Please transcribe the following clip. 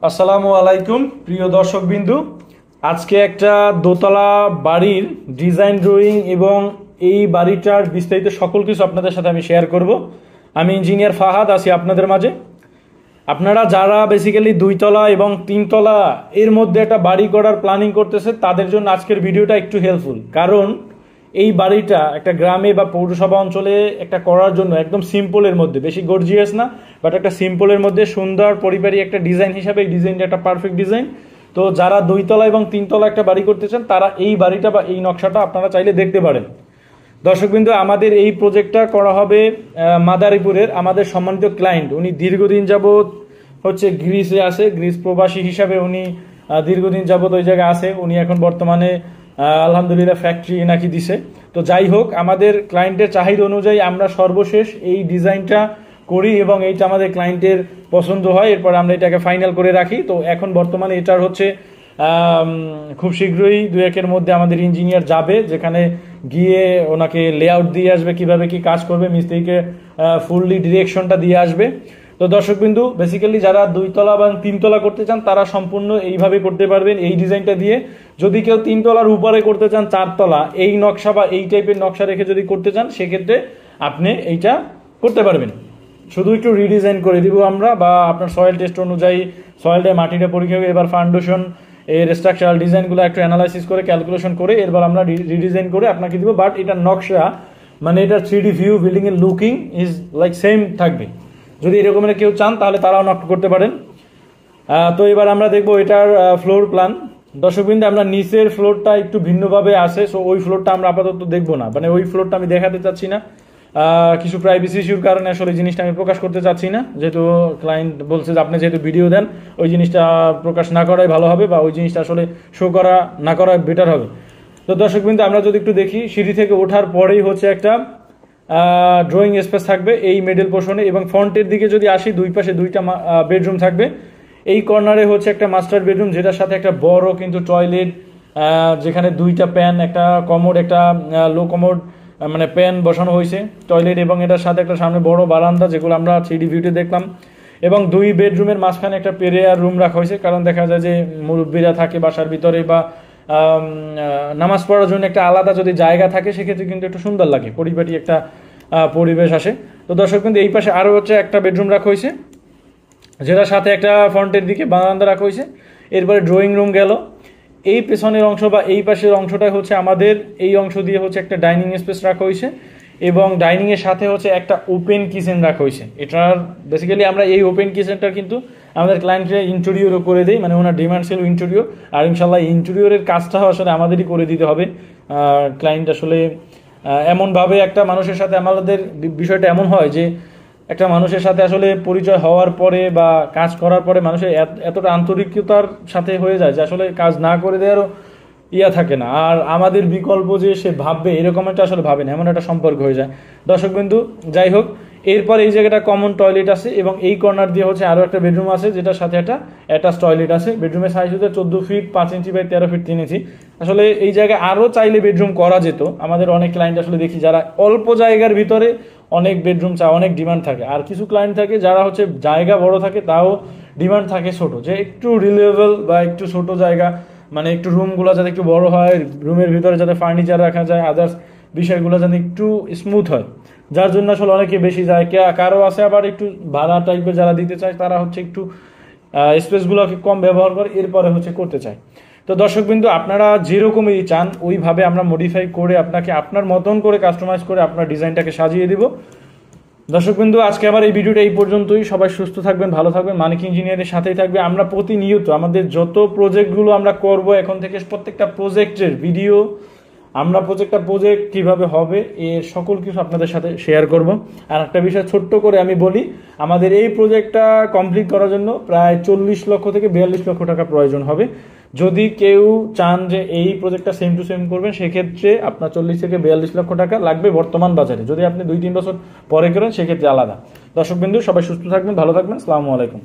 আসসালামু আলাইকুম প্রিয় দর্শকবিন্দু। আজকে একটা দোতলা বাড়ির ডিজাইন ড্রয়িং এবং এই বাড়িটার বিস্তারিত সকল কিছু আপনাদের সাথে আমি শেয়ার করব। আমি ইঞ্জিনিয়ার ফাহাদ আছি আপনাদের মাঝে। আপনারা যারা বেসিক্যালি দুইতলা এবং তিনতলা এর মধ্যে একটা বাড়ি করার প্ল্যানিং করতেছে তাদের জন্য আজকের ভিডিওটা একটু হেল্পফুল, কারণ এই বাড়িটা একটা গ্রামে বা পৌরসভা অঞ্চলে একটা করার জন্য একদম সিম্পলের মধ্যে, বেশি গর্জিয়াস না, বাট একটা সিম্পলের মধ্যে সুন্দর পরিবারী একটা ডিজাইন হিসাবে এই ডিজাইনটা একটা পারফেক্ট ডিজাইন। তো যারা দুইতলা এবং তিনতলা একটা বাড়ি করতে চান তারা এই বাড়িটা বা এই নকশাটা আপনারা চাইলে দেখতে পারেন। দর্শকবৃন্দ, আমাদের এই প্রজেক্টটা করা হবে মাদারীপুরের আমাদের সম্মানিত ক্লায়েন্ট। উনি দীর্ঘদিন যাবৎ হচ্ছে গ্রিসে আছে, গ্রিস প্রবাসী হিসাবে উনি দীর্ঘদিন যাবৎ ওই জায়গায় আছে। উনি এখন বর্তমানে আলহামদুলিল্লাহ ফ্যাক্টরি নাকি দিছে। তো যাই হোক, আমাদের ক্লায়েন্টের চাহিদা অনুযায়ী আমরা সর্বশেষ এই ডিজাইনটা করি এবং এইটা আমাদের ক্লায়েন্টের পছন্দ হয়, এরপর আমরা এটাকে ফাইনাল করে রাখি। তো এখন বর্তমানে এটার হচ্ছে খুব শীঘ্রই 2-1 মধ্যে আমাদের ইঞ্জিনিয়ার যাবে, যেখানে গিয়ে ওনাকে লেআউট দিয়ে আসবে, কিভাবে কি কাজ করবে, মিস্ত্রিকে ফুললি ডিরেকশনটা দিয়ে আসবে। তো দর্শকবিন্দু, বেসিক্যালি যারা দুইতলা বা তিনতলা করতে চান তারা সম্পূর্ণ এইভাবে করতে পারবেন এই ডিজাইনটা দিয়ে। যদি কেউ তিনতলার উপরে করতে চান, চারতলা এই নকশা বা এই টাইপের নকশা রেখে যদি করতে চান, সেক্ষেত্রে আপনি এইটা করতে পারবেন। শুধু একটু রিডিজাইন করে দিব আমরা, বা আপনার সয়েল টেস্ট অনুযায়ী সয়েলটা মাটিটা পরীক্ষা করে এবার ফাউন্ডেশন এর স্ট্রাকচারাল ডিজাইনগুলো একটু অ্যানালাইসিস করে ক্যালকুলেশন করে এরপর আমরা রিডিজাইন করে আপনাকে দিব। বাট এটার নকশা মানে এটার 3D ভিউ, বিল্ডিং এর লুকিং ইজ লাইক সেম থাকবে। যদি এরকমের কেউ চান তাহলে তারাও নক করতে পারেন। তো এবার আমরা দেখবো এটার ফ্লোর প্ল্যান। দর্শকবৃন্দ, আমরা নিচের ফ্লোরটা একটু ভিন্নভাবে আসে, সো ওই ফ্লোরটা আমরা আপাতত দেখবো না, মানে ওই ফ্লোরটা আমি দেখাতে চাচ্ছি না। কিছু প্রাইভেসি ইস্যুর কারণে আসলে এই জিনিসটা আমি প্রকাশ করতে চাচ্ছি না, যেহেতু ক্লায়েন্ট বলছে যে আপনি যেহেতু ভিডিও দেন ওই জিনিসটা প্রকাশ না করাই ভালো হবে, বা ওই জিনিসটা আসলে শো করা না করা বেটার হবে। তো দর্শকবৃন্দ, আমরা যদি একটু দেখি, সিঁড়ি থেকে ওঠার পরেই হচ্ছে একটা ড্রয়িং স্পেস থাকবে এই মিডল পোর্শনে, এবং ফ্রন্টের দিকে যদি আসি, দুই পাশে দুইটা বেডরুম থাকবে। এই কর্নারে হচ্ছে একটা মাস্টার বেডরুম, যেটার সাথে একটা বড় কিন্তু টয়লেট, যেখানে দুইটা প্যান, একটা কমোড, একটা লো কমোড মানে প্যান বসানো হয়েছে, টয়লেট, এবং এটার সাথে একটা সামনে বড় বারান্দা, যেগুলো আমরা 3D ভিউতে দেখলাম। এবং দুই বেডরুমের মাঝখানে একটা প্রেয়ার রুম রাখা হয়েছে, কারণ দেখা যায় যে মুরব্বীরা থাকে বাসার ভিতরে, বা নামাজ পড়ার জন্য একটা আলাদা যদি জায়গা থাকে, সেক্ষেত্রে কিন্তু একটু সুন্দর লাগে, পরিপাটি একটা পরিবেশ আসে। তো দর্শক, কিন্তু এই পাশে আরও হচ্ছে একটা বেডরুম রাখা হয়েছে, যেটার সাথে একটা ফ্রন্টের দিকে বারান্দা রাখা হয়েছে। এরপরে ড্রয়িং রুম গেল। এই পেছনের অংশ বা এই পাশের অংশটা হচ্ছে আমাদের, এই অংশ দিয়ে হচ্ছে একটা ডাইনিং স্পেস রাখা হয়েছে, এবং ডাইনিং এর সাথে হচ্ছে একটা ওপেন কিচেন রাখা হয়েছে। এটার বেসিক্যালি আমরা এই ওপেন কিচেনটা কিন্তু আমাদের ক্লায়েন্টরা ইন্টেরিয়রও করে দেই, মানে ওনার ডিমান্ড ছিল ইন্টেরিয়র, আর ইনশাল্লাহ ইন্টেরিয়রের কাজটাও আসলে আমাদেরই করে দিতে হবে। ক্লায়েন্ট আসলে এমনভাবে একটা মানুষের সাথে, আমাদের বিষয়টা এমন হয় যে একটা মানুষের সাথে আসলে পরিচয় হওয়ার পরে বা কাজ করার পরে মানুষের এতটা আন্তরিকতার সাথে হয়ে যায় যে আসলে কাজ না করে দেওয়ারও থাকে না, আর আমাদের বিকল্প যে সে ভাববে এরকম একটা আসলে ভাবে না, এমন একটা সম্পর্ক হয়ে যায়। দর্শকবিন্দু, যাই হোক, এরপর এই জায়গাটা কমন টয়লেট আছে, এবং এই কর্নার দিয়ে হচ্ছে আরও একটা বেডরুম আছে, যেটার সাথে একটা অ্যাটাচ টয়লেট আছে। বেডরুমের সাইজ হচ্ছে 14 ফিট 5 ইঞ্চি বাই 13 ফিট 3 ইঞ্চি। আসলে এই জায়গায় আরও চাইলে বেডরুম করা যেত। আমাদের অনেক ক্লায়েন্ট আসলে দেখি যারা অল্প জায়গার ভিতরে অনেক বেডরুম চায়, অনেক ডিমান্ড থাকে, আর কিছু ক্লায়েন্ট থাকে যারা হচ্ছে জায়গা বড় থাকে তাও ডিমান্ড থাকে ছোট, যে একটু রিলেভেল বা একটু ছোট জায়গা, মানে একটু রুমগুলো যাতে একটু বড় হয়, রুমের ভিতরে যাতে ফার্নিচার রাখা যায়, আদার্স বিষয়গুলো যাতে একটু স্মুথ হয়, যার জন্য আসলে অনেকে বেশি যায়। কারো আছে আবার একটু ভাড়া টাইপের যারা দিতে চায়, তারা হচ্ছে একটু স্পেসগুলোকে কম ব্যবহার করে এরপরে হচ্ছে করতে চায়। তো দর্শকবিন্দু, আপনারা যেরকমই চান ওইভাবে আমরা মডিফাই করে আপনাকে আপনার মতন করে কাস্টমাইজ করে আপনার ডিজাইনটাকে সাজিয়ে দিব। দর্শকবিন্দু, আজকে আমার এই ভিডিওটা এই পর্যন্তই। সবাই সুস্থ থাকবেন, ভালো থাকবেন, মানিক ইঞ্জিনিয়ারের সাথেই থাকবে। আমরা প্রতিনিয়ত আমাদের যত প্রজেক্টগুলো আমরা করব এখন থেকে, প্রত্যেকটা প্রজেক্টের ভিডিও, আমরা প্রত্যেকটা প্রজেক্ট কিভাবে হবে এর সকল কিছু আপনাদের সাথে শেয়ার করব। আর একটা বিষয় ছোট্ট করে আমি বলি, আমাদের এই প্রজেক্টটা কমপ্লিট করার জন্য প্রায় 40 লক্ষ থেকে 42 লক্ষ টাকা প্রয়োজন হবে। যদি কেউ চান যে এই প্রজেক্টটা সেম টু সেম করবেন, সেক্ষেত্রে আপনার 40 থেকে 42 লক্ষ টাকা লাগবে বর্তমান বাজারে। যদি আপনি 2-3 বছর পরে করেন সেক্ষেত্রে আলাদা। দর্শকবিন্দু, সবাই সুস্থ থাকবেন, ভালো থাকবেন, আসসালামু আলাইকুম।